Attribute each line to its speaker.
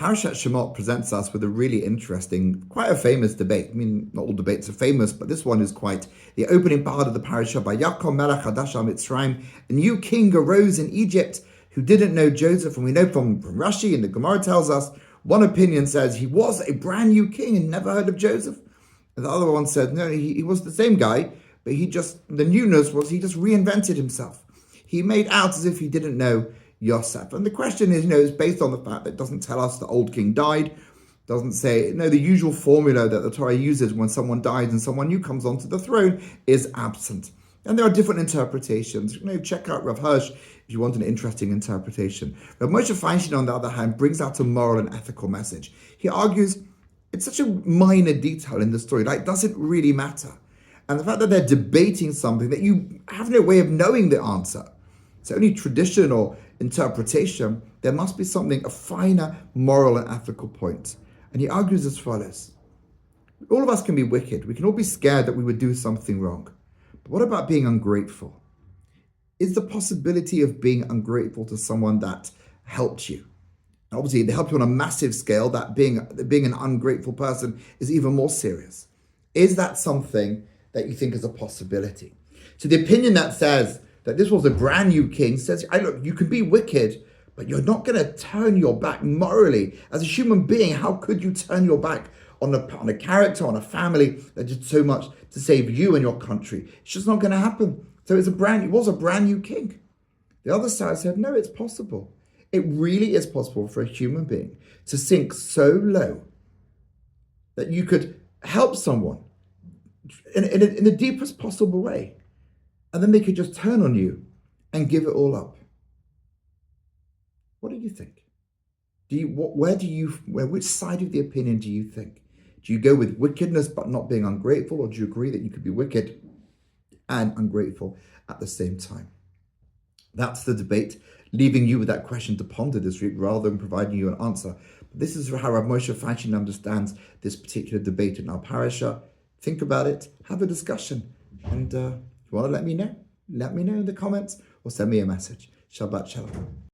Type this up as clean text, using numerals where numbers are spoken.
Speaker 1: Parashat Shemot presents us with a really interesting, quite a famous debate. I mean, not all debates are famous, but this one is quite the opening part of the parasha. By Yaakov Melech Hadash al Mitzrayim, a new king arose in Egypt who didn't know Joseph. And we know from Rashi, and the Gemara tells us, one opinion says he was a brand new king and never heard of Joseph. And the other one said, no, he was the same guy, but the newness was he just reinvented himself. He made out as if he didn't know Yosef. And the question is, is based on the fact that it doesn't tell us the old king died, doesn't say, the usual formula that the Torah uses when someone dies and someone new comes onto the throne is absent. And there are different interpretations. Check out Rav Hirsch if you want an interesting interpretation. Rav Moshe Feinstein, on the other hand, brings out a moral and ethical message. He argues it's such a minor detail in the story, it doesn't really matter. And the fact that they're debating something that you have no way of knowing the answer, it's only tradition or interpretation, there must be something, a finer moral and ethical point. And he argues as follows. All of us can be wicked. We can all be scared that we would do something wrong. But what about being ungrateful? Is the possibility of being ungrateful to someone that helped you? And obviously, they helped you on a massive scale. That being an ungrateful person is even more serious. Is that something that you think is a possibility? So the opinion that says that this was a brand new king says, look, you can be wicked, but you're not going to turn your back morally. As a human being, how could you turn your back on a character, on a family that did so much to save you and your country? It's just not going to happen. So it was a brand new king. The other side said, no, it's possible. It really is possible for a human being to sink so low that you could help someone in the deepest possible way. And then they could just turn on you and give it all up. What do you think? Which side of the opinion do you think? Do you go with wickedness but not being ungrateful, or do you agree that you could be wicked and ungrateful at the same time? That's the debate, leaving you with that question to ponder this week rather than providing you an answer. But this is how Rav Moshe Feinstein understands this particular debate in our parasha. Think about it, have a discussion, and if you want to let me know in the comments or send me a message. Shabbat Shalom.